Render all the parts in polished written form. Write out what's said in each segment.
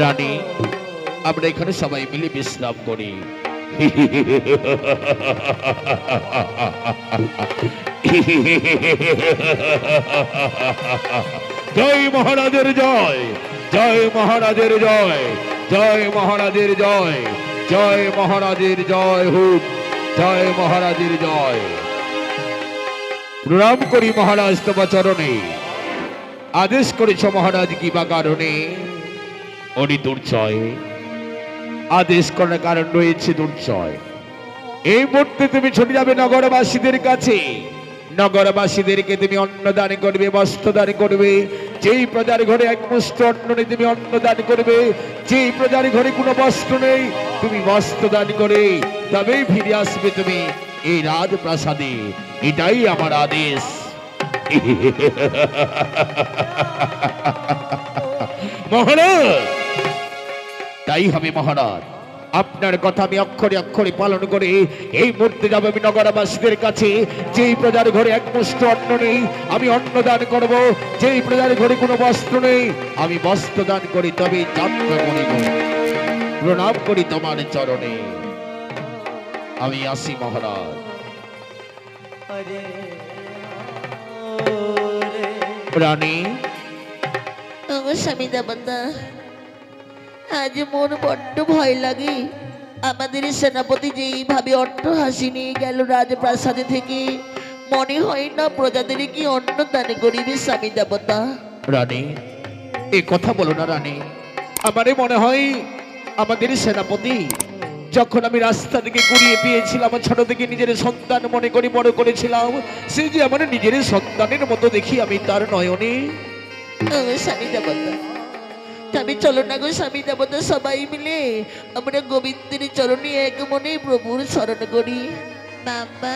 রানী, আমরা এখানে সবাই মিলে বিশ্রাম করি। জয় মহারাজের জয়, জয় মহারাজের জয়, জয় মহারাজের জয়, জয় মহারাজের জয় হোক, জয় মহারাজের জয়। প্রণাম করি মহারাজ তোমার চরণে। আদেশ করেছ মহারাজ কি বা কারণে? উনি দুর্জয়, আদেশ করার কারণ রয়েছে দুর্জয়। এই মুহূর্তে তুমি ছুটে যাবে নগরবাসীদের কাছে। নগরবাসীদেরকে তুমি অন্ন দান করবে, বস্ত্র দান করবে। যেই প্রজার ঘরে এক মুষ্ঠ অন্ন নেই তুমি অন্ন দান করবে। যেই প্রজার ঘরে কোনো বস্ত্র নেই তুমি বস্ত্র দান করে তবেই ফিরে আসবে তুমি এই রাজপ্রাসাদে। এটাই আমার আদেশ। মহারাজ, তাই হবে মহারাজ। আপনার কথা আমি অক্ষরে অক্ষরে পালন করে এই মুহূর্তে যাবো আমি নগরবাসীদের কাছে। যেই প্রজার ঘরে এক মুষ্ঠ অন্ন নেই আমি অন্ন দান করব। যেই প্রজার ঘরে কোনো বস্ত্র নেই আমি বস্ত্র দান করি তবে যাত্রা করিব। প্রণাম করি তোমার চরণে। আমি আসি মহারাজ। রানী, স্বামী দেবতা, আজ মোর বড্ড ভয় লাগে। আমাদের সেনাপতি যেইভাবে অট্টহাসি নিয়ে গেল রাজপ্রাসাদে থেকে, মনে হয় না প্রজাদের কি অন্ন দান করিবে স্বামী দেবতা। রানী, এ কথা বলো না রানী। আমারে মনে হয় আমাদের সেনাপতি যখন আমি রাস্তা থেকে কুড়িয়ে পেয়েছিলাম, ছোট থেকে নিজের সন্তান মনে করে বড় করেছিলাম, সে যে আমার নিজের সন্তানের মতো দেখি আমি তার নয়নে। স্বামী দেবতা, তবে চলো না গো স্বামী দেবতা, সবাই মিলে আমরা গোবিন্দের চরণে এক মনে প্রভুর স্মরণ করি। বাবা,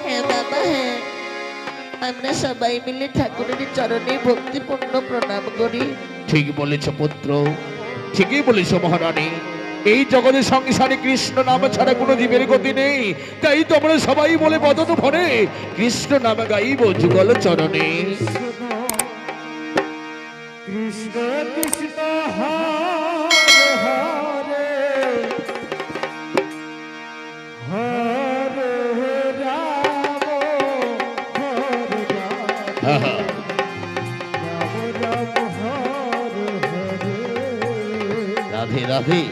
হ্যাঁ বাবা, হ্যাঁ, আমরা সবাই মিলে ঠাকুরের চরণে ভক্তিপূর্ণ প্রণাম করি। ঠিক বলেছ পুত্র, ঠিকই বলেছ মহারানী। এই জগতের সংসারে কৃষ্ণ নাম ছাড়া কোনো জীবের গতি নেই। তাই তো আমরা সবাই বলে বদন ভরে কৃষ্ণ নাম গাইব যুগল চরণে। কৃষ্ণ কৃষ্ণ হরে হরে, হরে রাম হরে রাম, রাম রাম হরে হরে, রাধে রাধে।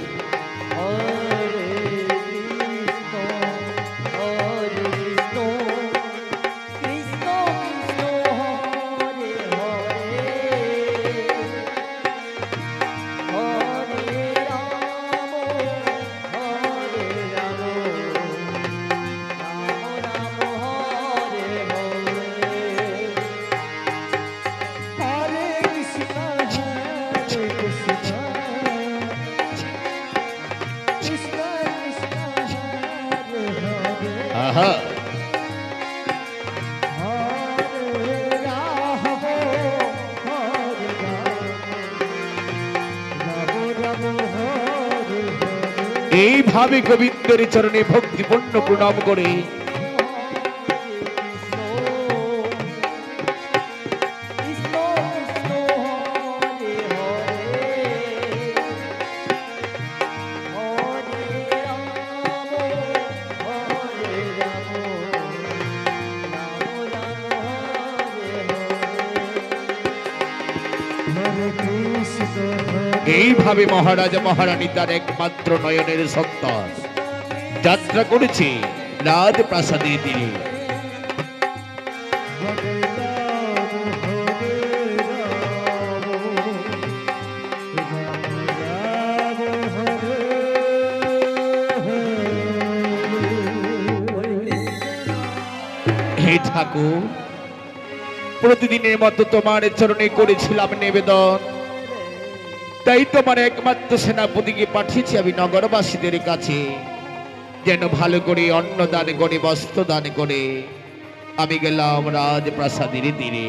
আহা, এইভাবে গোবিন্দের চরণে ভক্তিপূর্ণ প্রণাম করে এইভাবে মহারাজ মহারানী তার একমাত্র নয়নের সন্তান যাত্রা করেছে রাজপ্রাসাদে তীরে। হে ঠাকুর, প্রতিদিনের মতো তোমার চরণে করেছিলাম নিবেদন। তাই তোমার একমাত্র সেনাপতিকে পাঠিয়েছি আমি নগরবাসীদের কাছে, যেন ভালো করে অন্ন দান করে বস্ত্র দান করে আমি গেলাম রাজপ্রাসাদের তীরে।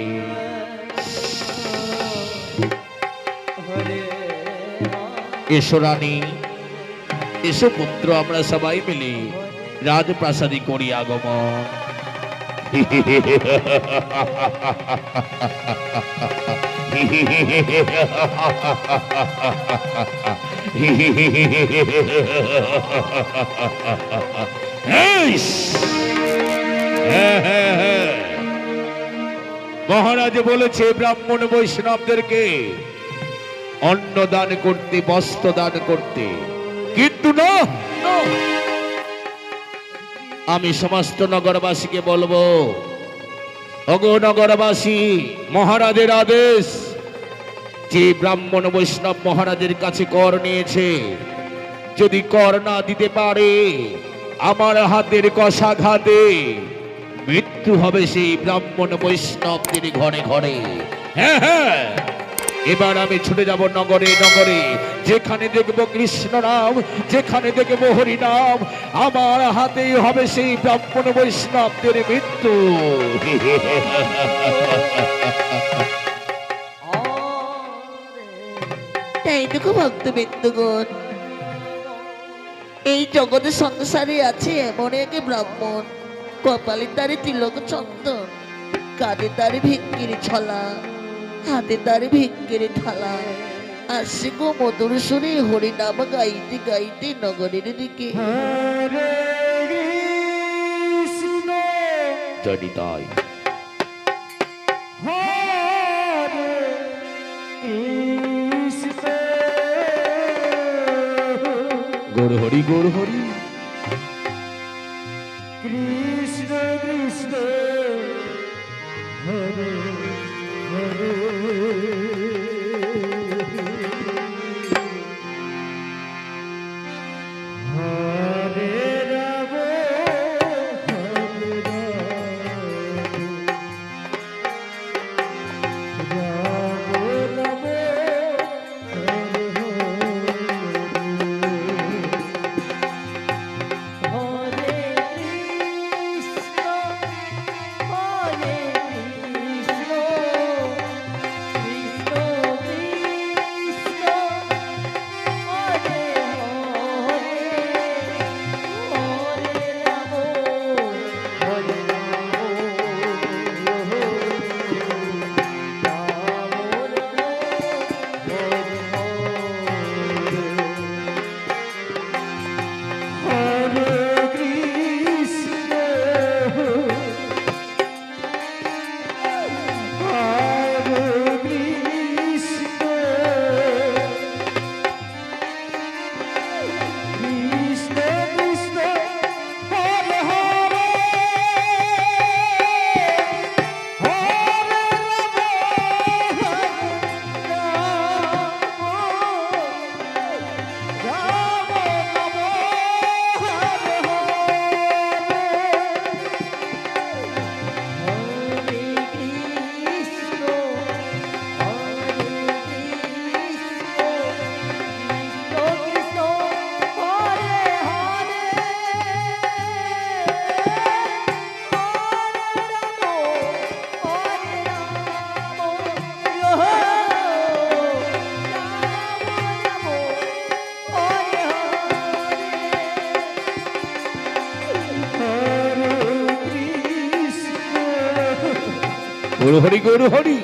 এসো রানী, এসো পুত্র, আমরা সবাই মিলে রাজপ্রাসাদে করি আগমন। মহারাজ বলেছে ব্রাহ্মণ বৈষ্ণবদেরকে অন্ন দান করতে, বস্ত্র দান করতে, কিন্তু না, আমি সমস্ত নগরবাসীকে বলবো, ওগো নগরবাসী, মহারাজের আদেশ, যে ব্রাহ্মণ বৈষ্ণব মহারাজের কাছে কর নিয়েছে, যদি কর না দিতে পারে আমার হাতের কষাঘাতে মৃত্যু হবে সেই ব্রাহ্মণ বৈষ্ণবদের ঘরে ঘরে। হ্যাঁ হ্যাঁ, এবার আমি ছুটে যাব নগরে নগরে, যেখানে দেখবো কৃষ্ণ নাম, যেখানে দেখবো হরি নাম, আমার হাতেই হবে সেই ব্রাহ্মণ বৈষ্ণবদের মৃত্যু। তাই দেখো ভক্তবৃন্দগণ, এই জগতের সংসারে আছে এমন এক ব্রাহ্মণ, কপালে তারে তিলক চন্দন, কাঁধে তারে ভিক্ষির ছলা, হাতে তারে ভিক্ষির থালা, আসছে গো মধুর সুরে হরিনাম গাইতে গাইতে নগরের দিকে। হরে কৃষ্ণ জানি তাই হরে কৃষ্ণ গৌর হরি, গৌর হরি। কৃষ্ণ কৃষ্ণ হরে হরে হরে রাম হরে রাম রাম হরে গৌর হরি, গৌর হরি।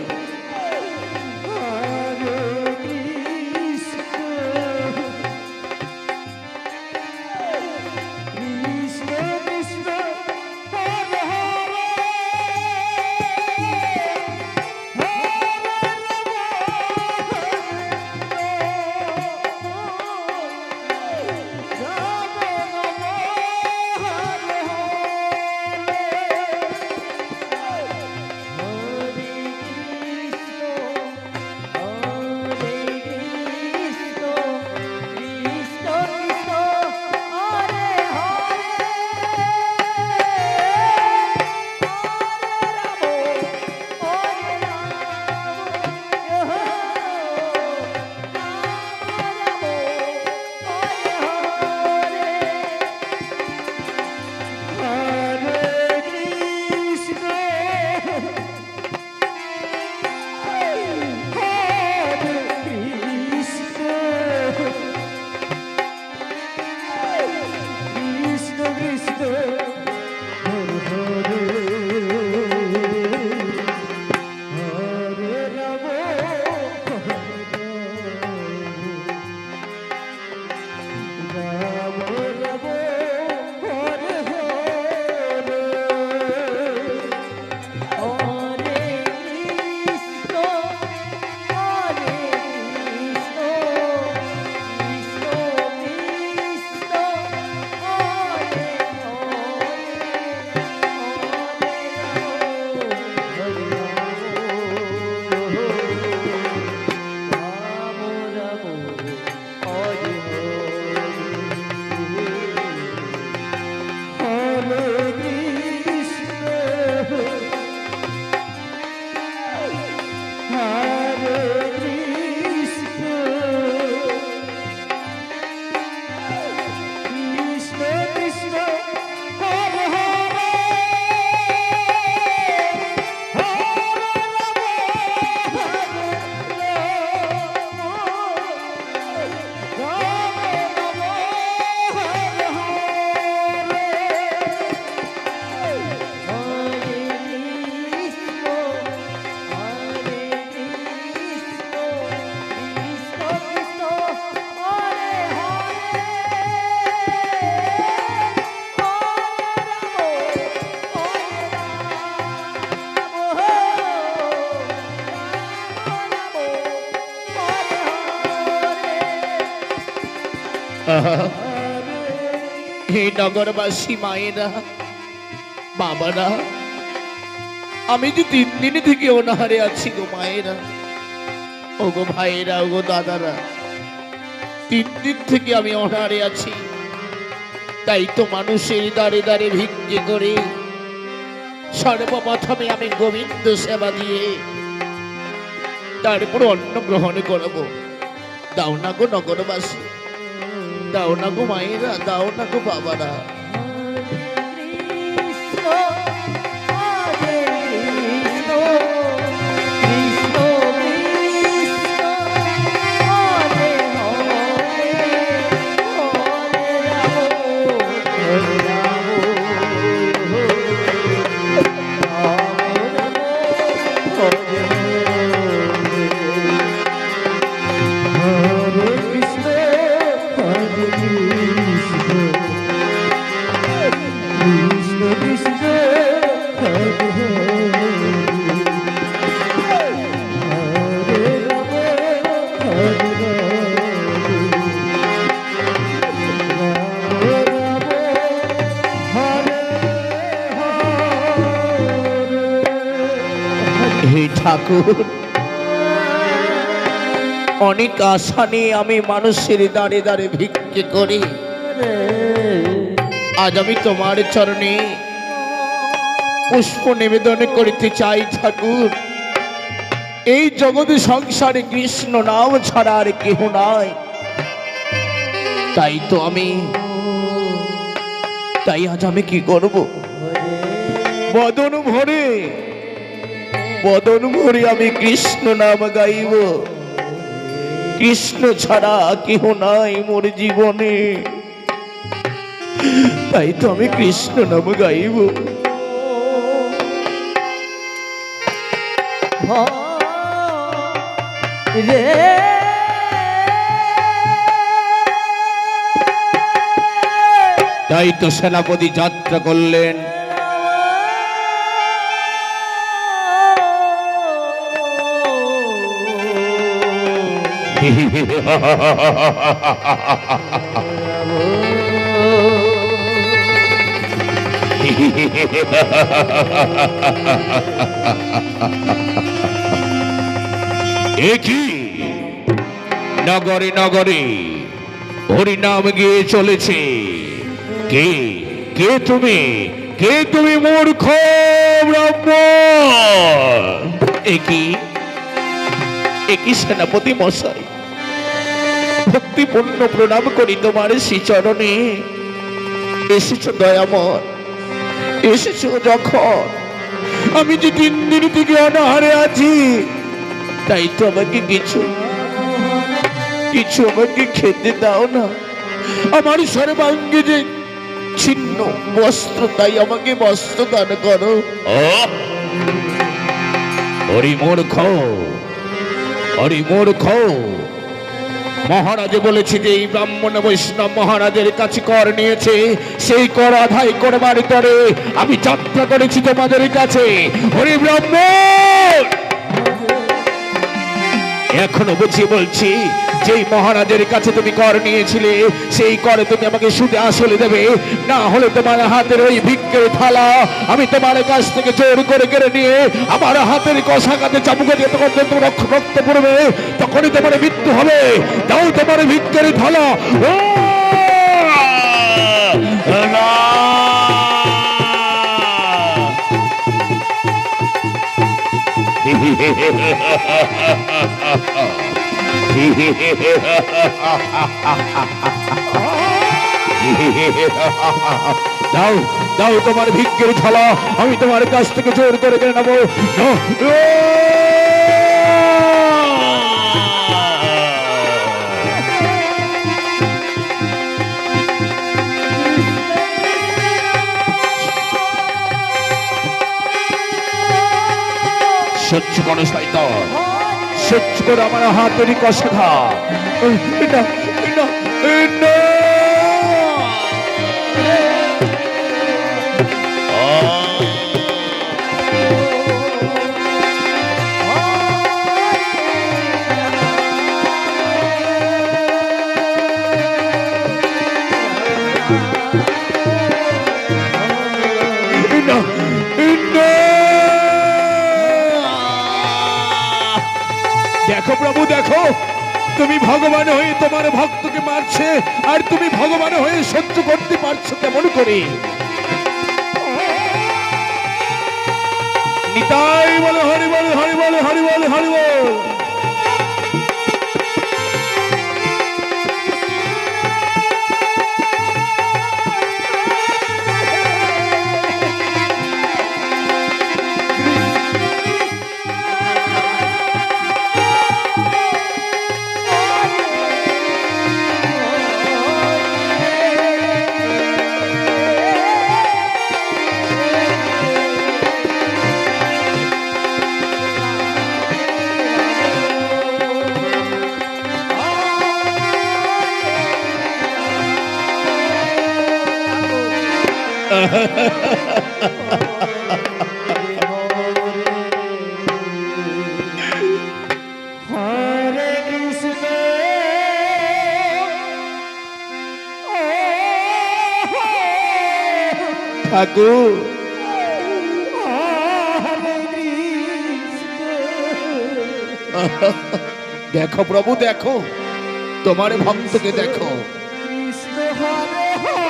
আহা, হে নগরবাসী মায়েরা, বাবারা, আমি যে 3 দিন থেকে অনাহারে আছি গো মায়েরা, ও গো ভাইয়েরা, ও গো দাদারা, 3 দিন থেকে আমি অনাহারে আছি। তাই তো মানুষের দ্বারে দ্বারে ভিক্ষে করে সর্বপ্রথমে আমি গোবিন্দ সেবা দিয়ে তারপর অন্ন গ্রহণ করব। দাও না গো নগরবাসী, দাও না গো মায়েরা, দাও না গো বাবারা। কৃষ্ণ হরে কৃষ্ণ কৃষ্ণ কৃষ্ণ হরে হরে হরে রাম হরে কৃষ্ণ হরে কৃষ্ণ কৃষ্ণ কৃষ্ণ হরে হরে রাম হরে রাম হরে হরে হে ঠাকুর, অনেক আশা নিয়ে আমি মানুষের দ্বারে দ্বারে ভিক্ষে করি। আজ আমি তোমার চরণে পুষ্প নিবেদন করিতে চাই ঠাকুর। এই জগতে সংসারে কৃষ্ণ নাম ছাড়া আর কেহ নাই। তাই আজ আমি কি করব? বদন ভরে আমি কৃষ্ণ নাম গাইব। কৃষ্ণ ছাড়া কেহ নাই মোর জীবনে। তাই তো আমি কৃষ্ণ নাম গাইব। রে তাই তো সেনাপতি যাত্রা করলেন। একই নগরে নগরে হরিনাম গিয়ে চলেছে। কে কে তুমি? কে তুমি মূর্খ ব্রাহ্মণ? একই সেনাপতি মশাই, ভক্তিপূর্ণ প্রণাম করি তোমার শ্রীচরণে। এসেছো দয়াময়, এসেছো যখন আমি যে 3 দিন থেকে অনাহারে আছি। তাই তো আমাকে কিছু আমাকে খেতে দাও না। আমার সর্বাঙ্গে যে ছিন্ন বস্ত্র, তাই আমাকে বস্ত্র দান করো। হরি মূর্খ, মহারাজ বলেছে যে এই ব্রাহ্মণ বৈষ্ণব মহারাজের কাছে কর নিয়েছে। সেই কর আদায় করবার পরে আমি যাত্রা করেছি তোমাদের কাছে। হরি ব্রাহ্মণ, এখনো বুঝিয়ে বলছি, যেই মহারাজের কাছে তুমি কর নিয়েছিলে সেই করে তুমি আমাকে সুদে আসলে দেবে। না হলে তোমার হাতের ওই ভিক্ষের থালা আমি তোমার কাছ থেকে জোর করে কেড়ে নিয়ে আমার হাতের কষাঘাতে চাবুকে দিয়ে তখন তোমার রক্ত পড়বে, তখনই তোমার মৃত্যু হবে। দাও তোমার ভিক্ষের থালা। না, দাও দাও তোমার ভিক্ষের থালা আমি তোমার কাছ থেকে জোর করে কেড়ে নেবো। সহ্য করো শয়তান, সহ্য করে আমার হাতের কষা খা। দেখো প্রভু দেখো, তুমি ভগবান হয়ে তোমার ভক্তকে মারছে, আর তুমি ভগবান হয়ে সহ্য করতে পারছো কেমন করে? নিতাই বলো হরি বল, হরি বল, হরি বল, হরি বল। হরে কৃষ্ণ ঠাকুর হরে কৃষ্ণ দেখো প্রভু দেখো, তোমার ভক্তকে দেখো। কৃষ্ণ হরে হরে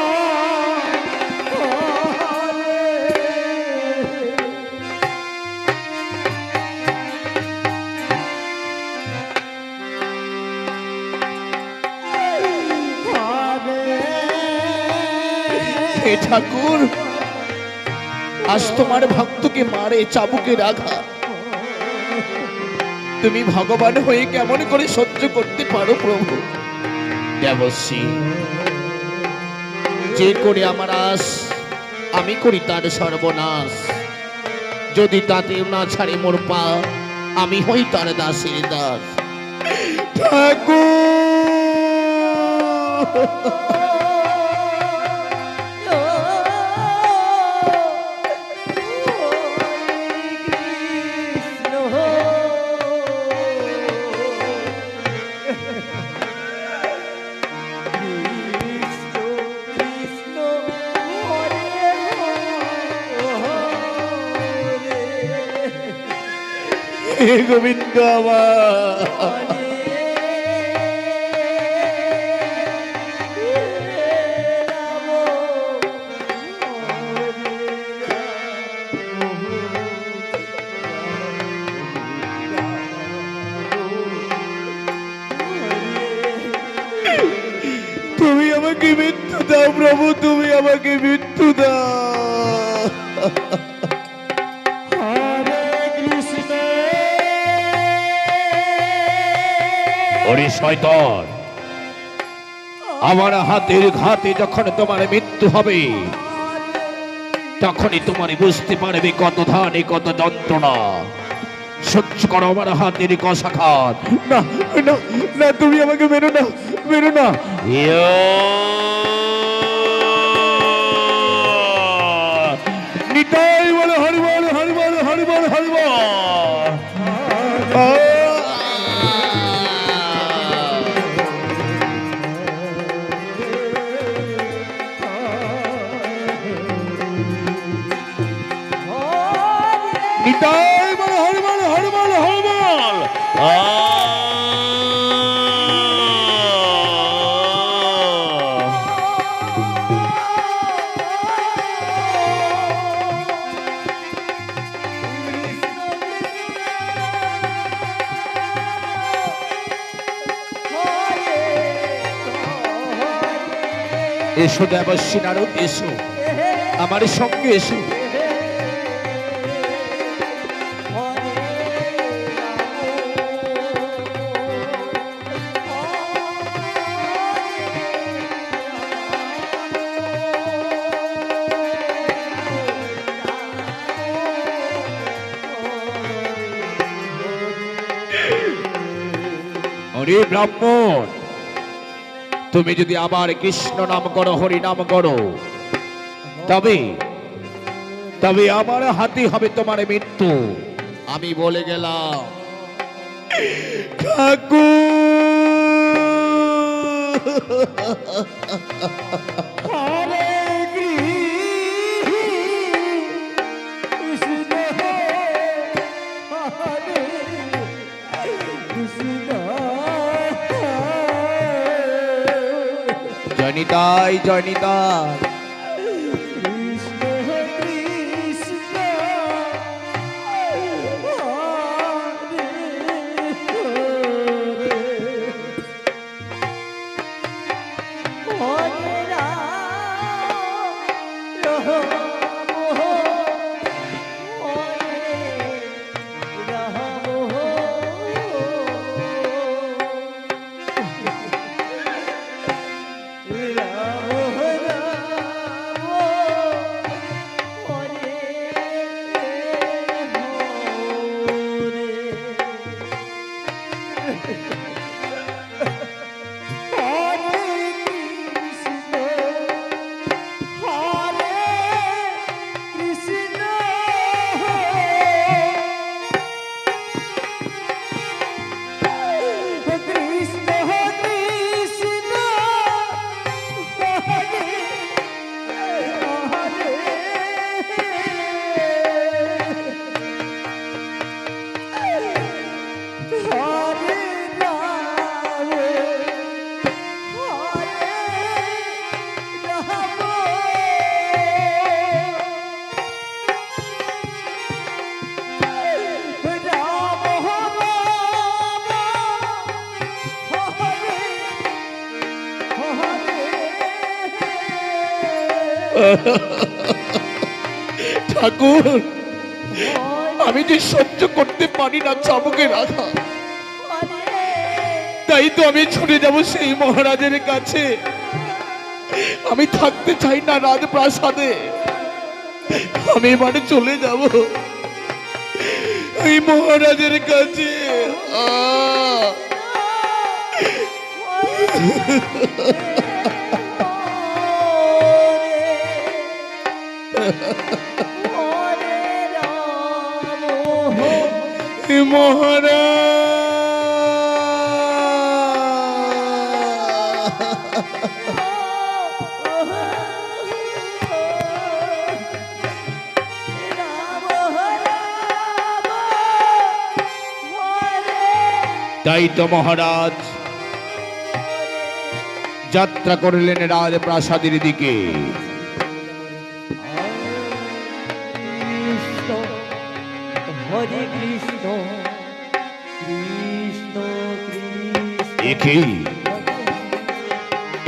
হে ঠাকুর, আজ তোমার ভক্তকে মারে চাবুকের আঘাত, তুমি ভগবান হয়ে কেমন করে সহ্য করতে পারো প্রভু? দেবশ্রী, যে করে আমার আস, আমি করি তার সর্বনাশ। যদি তাতে না ছাড়ে মোর পা, আমি হই তার দাসের দাস। ঠাকুর হে গোবিন্দ আমার, তুমি আমাকে মৃত্যু দাও প্রভু, তুমি আমাকে মৃত্যু দাও। ওরে শয়তান, আমার হাতের ঘাতে যখন তোমার মৃত্যু হবে, তখনই তোমার বুঝতে পারবে কত ধানে কত যন্ত্রণা। সহ্য করো আমার হাতের কষাঘাত। না না না, তুমি আমাকে মেরো না, মেরো না। নিতাই বলে হরি বল, হরি বল, হরি বল, হরি বল। নিতাই বলে হরি বল, হরি বল, হরি বল। এসো দেবশ্রী নারদ, এসো আমার সঙ্গে এসো। ওরে ব্রাহ্মণ, তুমি যদি আবার কৃষ্ণ নাম করো, হরি নাম করো, তবে তবে আমার হাতে হবে তোমার মৃত্যু। আমি বলে গেলাম। হরে কৃষ্ণ হরে জয়নিতাই জয়নিতাই। ঠাকুর, আমি যে সহ্য করতে পারি না চাবুকের আঘাত, তাই তো আমি ছুটে যাব সেই মহারাজের কাছে। আমি থাকতে চাই না রাজপ্রাসাদে, আমি মানে চলে যাব এই মহারাজের কাছে। তাই তো মহারাজ যাত্রা করিলেন রাজপ্রাসাদের দিকে। হরে কৃষ্ণ কৃষ্ণ কৃষ্ণ।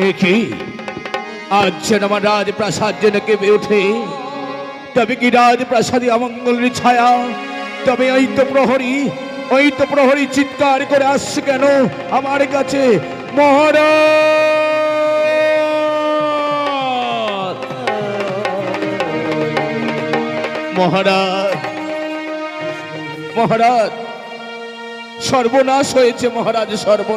একই আজ যেন আমার রাজপ্রাসাদ যেন কেঁপে ওঠে। তবে কি রাজপ্রাসাদে অমঙ্গলের ছায়া? তবে ওই তো প্রহরী চিৎকার করে আসছে কেন আমার কাছে? মহারাজ, মহারাজ, মহারাজ, সর্বনাশ হয়েছে মহারাজ, সর্বনাশ।